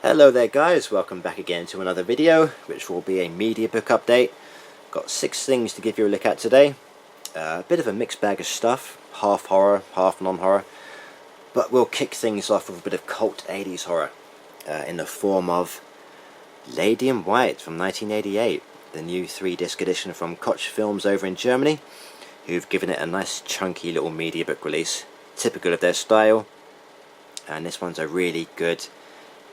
Hello there guys, welcome back again to another video, which will be a media book update. Got 6 things to give you a look at today. A bit of a mixed bag of stuff, half horror, half non-horror, but we'll kick things off with a bit of cult 80s horror in the form of Lady in White from 1988, the new 3-disc edition from Koch Films over in Germany, who've given it a nice chunky little media book release, typical of their style. And this one's a really good,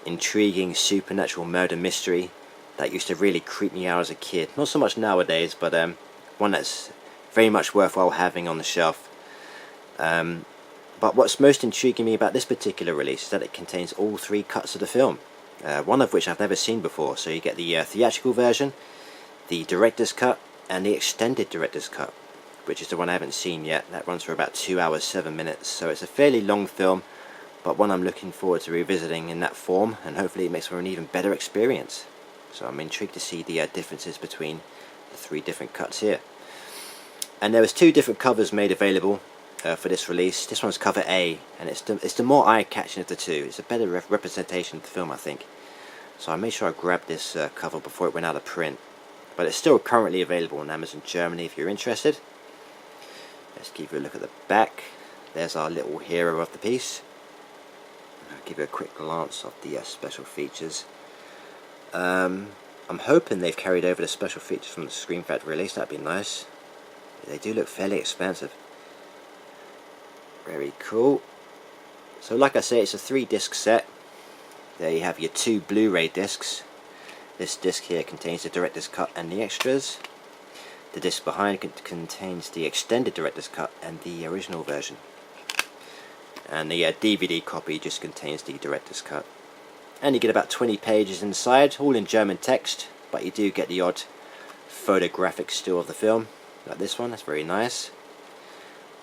intriguing supernatural murder mystery that used to really creep me out as a kid. Not so much nowadays, but one that's very much worthwhile having on the shelf. But what's most intriguing me about this particular release is that it contains all 3 cuts of the film, one of which I've never seen before. So you get the theatrical version, the director's cut, and the extended director's cut, which is the one I haven't seen yet. That runs for about 2 hours 7 minutes, so it's a fairly long film, but one I'm looking forward to revisiting in that form, and hopefully it makes for an even better experience. So I'm intrigued to see the differences between the 3 different cuts here. And there was 2 different covers made available for this release. This one's cover A, and it's the more eye-catching of the 2. It's a better representation of the film, I think. So I made sure I grabbed this cover before it went out of print. But it's still currently available on Amazon Germany if you're interested. Let's give you a look at the back. There's our little hero of the piece. I'll give you a quick glance of the special features. I'm hoping they've carried over the special features from the Scream Factory release. That'd be nice. They do look fairly expensive. Very cool. So like I say, it's a 3-disc set. There you have your 2 Blu-ray discs. This disc here contains the director's cut and the extras. The disc behind contains the extended director's cut and the original version. And the DVD copy just contains the director's cut. And you get about 20 pages inside, all in German text, but you do get the odd photographic still of the film, like this one. That's very nice.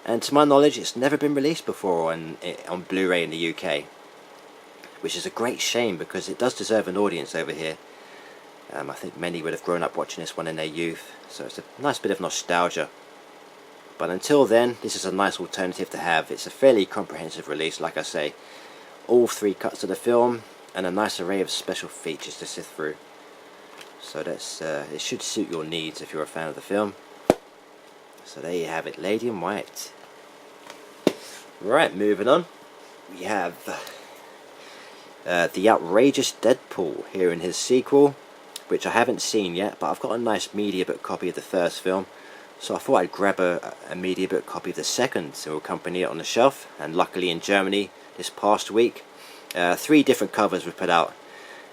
And to my knowledge, it's never been released before on Blu-ray in the UK, which is a great shame because it does deserve an audience over here. I think many would have grown up watching this one in their youth, so it's a nice bit of nostalgia. But until then, this is a nice alternative to have. It's a fairly comprehensive release, like I say. All 3 cuts of the film, and a nice array of special features to sift through. So that's it should suit your needs if you're a fan of the film. So there you have it, Lady in White. Right, moving on. We have the outrageous Deadpool here in his sequel, which I haven't seen yet, but I've got a nice media book copy of the first film. So I thought I'd grab a media book copy of the second to accompany it on the shelf. And luckily in Germany this past week, 3 different covers were put out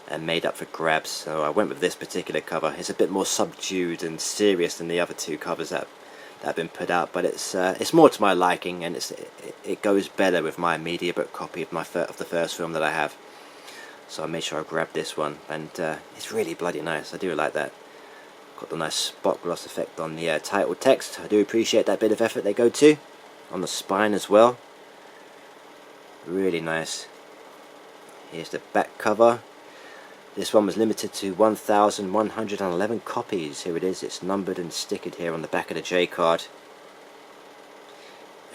and made up for grabs. So I went with this particular cover. It's a bit more subdued and serious than the other 2 covers that have been put out, but it's more to my liking, and it goes better with my media book copy of the first film that I have. So I made sure I grabbed this one, and it's really bloody nice. I do like that. Got the nice spot gloss effect on the title text. I do appreciate that bit of effort they go to on the spine as well. Really nice. Here's the back cover. This one was limited to 1,111 copies. Here it is. It's numbered and stickered here on the back of the J card.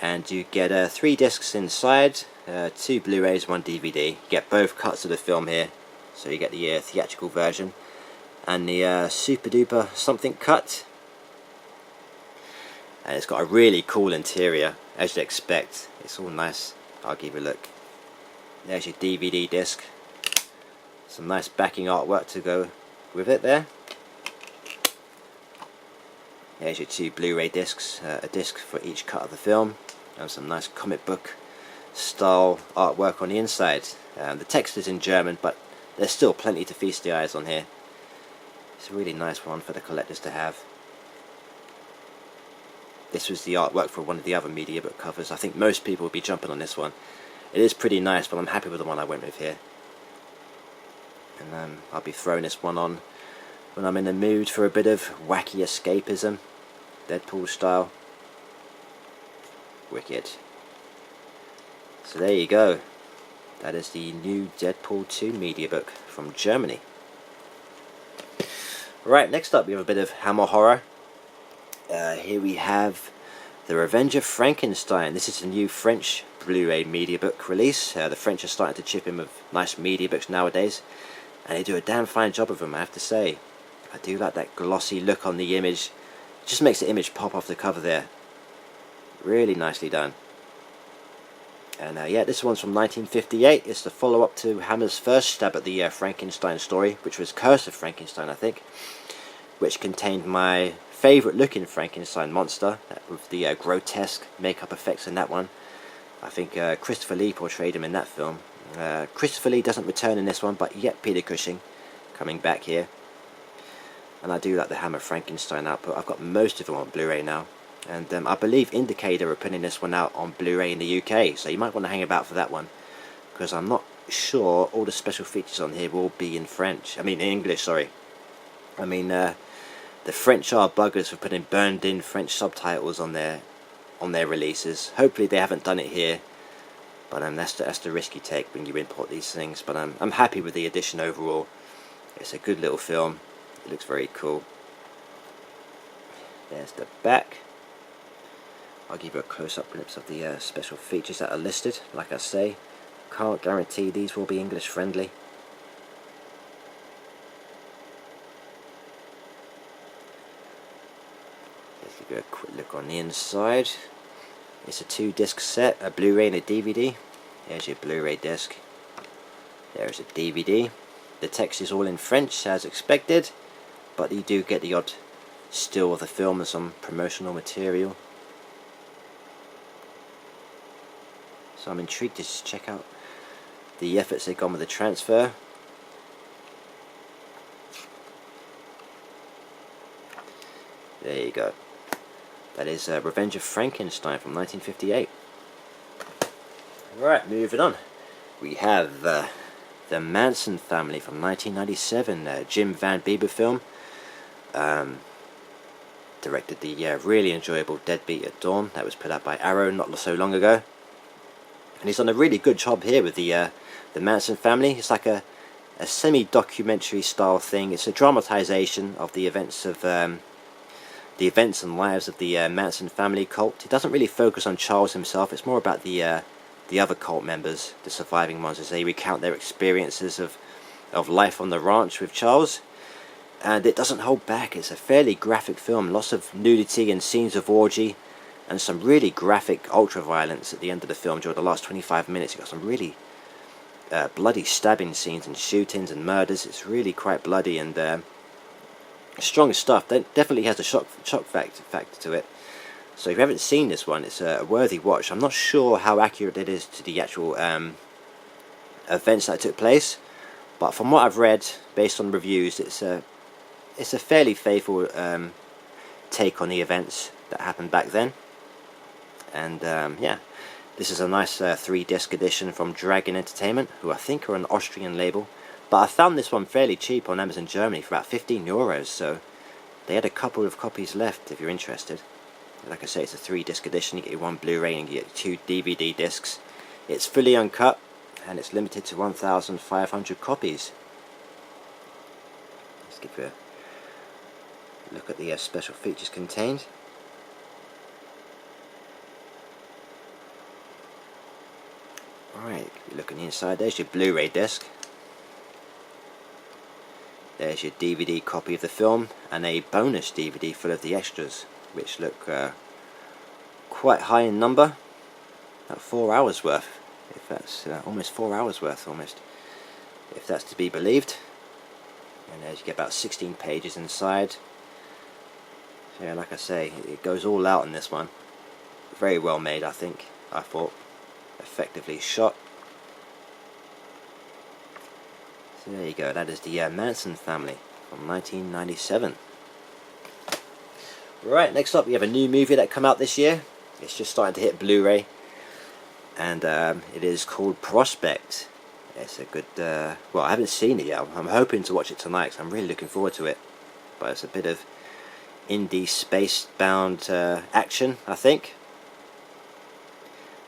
And you get 3 discs inside, 2 Blu-rays, 1 DVD. You get both cuts of the film here. So you get the theatrical version and the super duper something cut, and it's got a really cool interior, as you'd expect. It's all nice. I'll give you a look. There's your DVD disc, some nice backing artwork to go with it there. There's your 2 Blu-ray discs, a disc for each cut of the film, and some nice comic book style artwork on the inside. The text is in German, but there's still plenty to feast the eyes on here. It's a really nice one for the collectors to have. This was the artwork for one of the other media book covers. I think most people would be jumping on this one. It is pretty nice, but I'm happy with the one I went with here. And I'll be throwing this one on when I'm in the mood for a bit of wacky escapism, Deadpool style. Wicked. So there you go. That is the new Deadpool 2 media book from Germany. Right, next up we have a bit of Hammer horror. Here we have The Revenge of Frankenstein. This is a new French Blu-Ray Mediabook release. The French are starting to chip in with nice Mediabooks nowadays, and they do a damn fine job of them, I have to say. I do like that glossy look on the image. It just makes the image pop off the cover there. Really nicely done. And yeah, this one's from 1958. It's the follow-up to Hammer's first stab at the Frankenstein story, which was Curse of Frankenstein, I think, which contained my favourite looking Frankenstein monster, with the grotesque makeup effects in that one. I think Christopher Lee portrayed him in that film. Christopher Lee doesn't return in this one, but yet Peter Cushing coming back here. And I do like the Hammer Frankenstein output. I've got most of them on Blu-ray now. And I believe Indicator are putting this one out on Blu-ray in the UK, so you might want to hang about for that one, because I'm not sure all the special features on here will be in French. I mean in English, sorry. I mean the French are buggers for putting burned-in French subtitles on their releases. Hopefully they haven't done it here, but that's the risk you take when you import these things. But I'm happy with the edition overall. It's a good little film. It looks very cool. There's the back. I'll give you a close-up glimpse of the special features that are listed. Like I say, can't guarantee these will be English friendly. Let's give you a quick look on the inside. It's a 2-disc set, a Blu-ray and a DVD. There's your Blu-ray disc. There's a DVD. The text is all in French as expected, but you do get the odd still of the film and some promotional material. So I'm intrigued to just check out the efforts they've gone with the transfer. There you go. That is Revenge of Frankenstein from 1958. Right, moving on. We have the Manson Family from 1997, Jim Van Bieber film. Directed the really enjoyable Deadbeat at Dawn that was put out by Arrow not so long ago. And he's done a really good job here with the Manson Family. It's like a semi-documentary style thing. It's a dramatization of the events and lives of the Manson family cult. It doesn't really focus on Charles himself. It's more about the other cult members, the surviving ones, as they recount their experiences of life on the ranch with Charles. And it doesn't hold back. It's a fairly graphic film. Lots of nudity and scenes of orgy, and some really graphic ultra-violence at the end of the film. During the last 25 minutes, you've got some really bloody stabbing scenes and shootings and murders. It's really quite bloody and strong stuff. That definitely has a shock factor to it. So if you haven't seen this one, it's a worthy watch. I'm not sure how accurate it is to the actual events that took place, but from what I've read, based on reviews, it's a fairly faithful take on the events that happened back then. And yeah, this is a nice 3-disc edition from Dragon Entertainment, who I think are an Austrian label. But I found this one fairly cheap on Amazon Germany for about €15, so they had a couple of copies left if you're interested. Like I say, it's a 3-disc edition. You get your 1 Blu-ray and you get 2 DVD discs. It's fully uncut and it's limited to 1,500 copies. Let's give you a look at the special features contained. Alright, you look on the inside. There's your Blu-ray disc. There's your DVD copy of the film and a bonus DVD full of the extras, which look quite high in number. About 4 hours worth, if that's almost 4 hours worth, if that's to be believed. And as you get about 16 pages inside. So yeah, like I say, it goes all out in this one. Very well made, I think. I thought effectively shot. So there you go. That is the Manson Family from 1997. Right, next up we have a new movie that came out this year. It's just starting to hit Blu-ray, and it is called Prospect. It's a good, well, I haven't seen it yet. I'm hoping to watch it tonight because I'm really looking forward to it. But it's a bit of indie space-bound action, I think.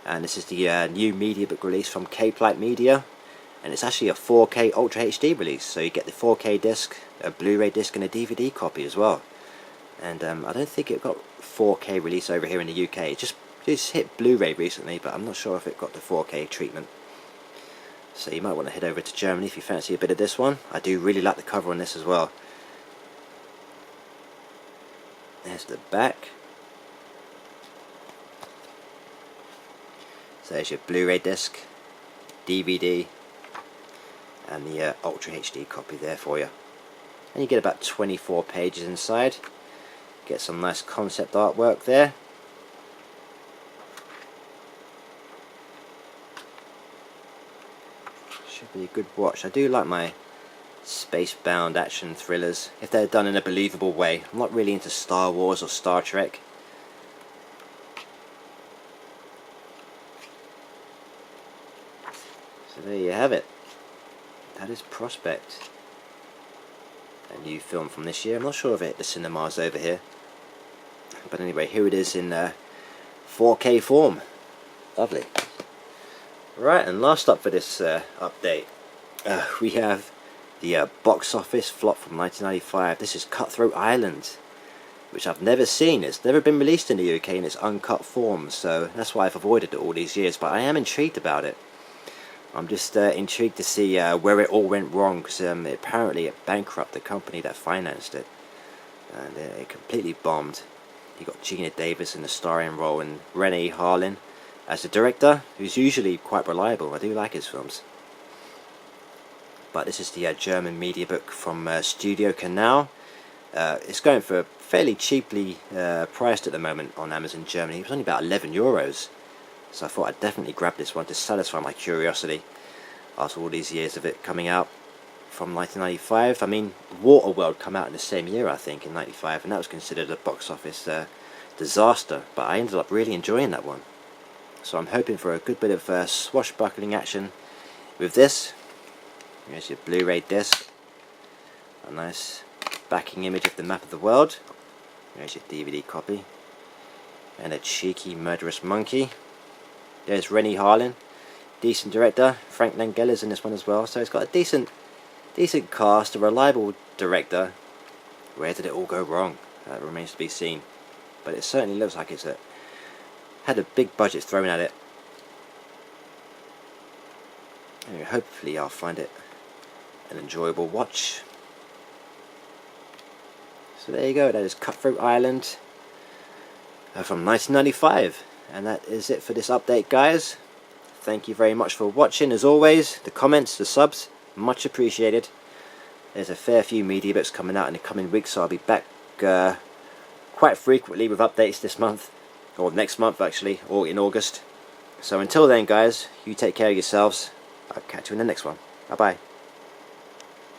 And this is the new Mediabook release from Cape-Light Media. And it's actually a 4K Ultra HD release. So you get the 4K disc, a Blu-ray disc and a DVD copy as well. And I don't think it got 4K release over here in the UK. It's Just hit Blu-ray recently, but I'm not sure if it got the 4K treatment. So you might want to head over to Germany if you fancy a bit of this one. I do really like the cover on this as well. There's the back. So there's your Blu-ray disc, DVD, and the Ultra HD copy there for you. And you get about 24 pages inside. Get some nice concept artwork there. Should be a good watch. I do like my space-bound action thrillers, if they're done in a believable way. I'm not really into Star Wars or Star Trek. So there you have it. That is Prospect. A new film from this year. I'm not sure if it hit the cinemas over here. But anyway, here it is in 4K form. Lovely. Right, and last up for this update, we have the box office flop from 1995. This is Cutthroat Island, which I've never seen. It's never been released in the UK in its uncut form, so that's why I've avoided it all these years. But I am intrigued about it. I'm just intrigued to see where it all went wrong, because apparently it bankrupted the company that financed it, and it completely bombed. You got Gina Davis in the starring role and Renee Harlin as the director, who's usually quite reliable. I do like his films. But this is the German media book from Studio Canal. It's going for fairly cheaply priced at the moment on Amazon Germany. It was only about €11. So I thought I'd definitely grab this one to satisfy my curiosity after all these years of it coming out from 1995. I mean, Waterworld came out in the same year, I think, in 95, and that was considered a box office disaster, but I ended up really enjoying that one. So I'm hoping for a good bit of swashbuckling action with this. Here's your Blu-ray disc, a nice backing image of the map of the world. There's your DVD copy, and a cheeky murderous monkey. There's Rennie Harlin, decent director. Frank Langella's in this one as well, so it's got a decent cast, a reliable director. Where did it all go wrong? That remains to be seen, but it certainly looks like it's had a big budget thrown at it. Anyway, hopefully I'll find it an enjoyable watch. So there you go, that is Cutthroat Island from 1995, and that is it for this update, guys. Thank you very much for watching. As always, the comments, the subs, much appreciated. There's a fair few media books coming out in the coming weeks, so I'll be back quite frequently with updates this month, or next month actually, or in August. So until then, guys, you take care of yourselves. I'll catch you in the next one. Bye bye.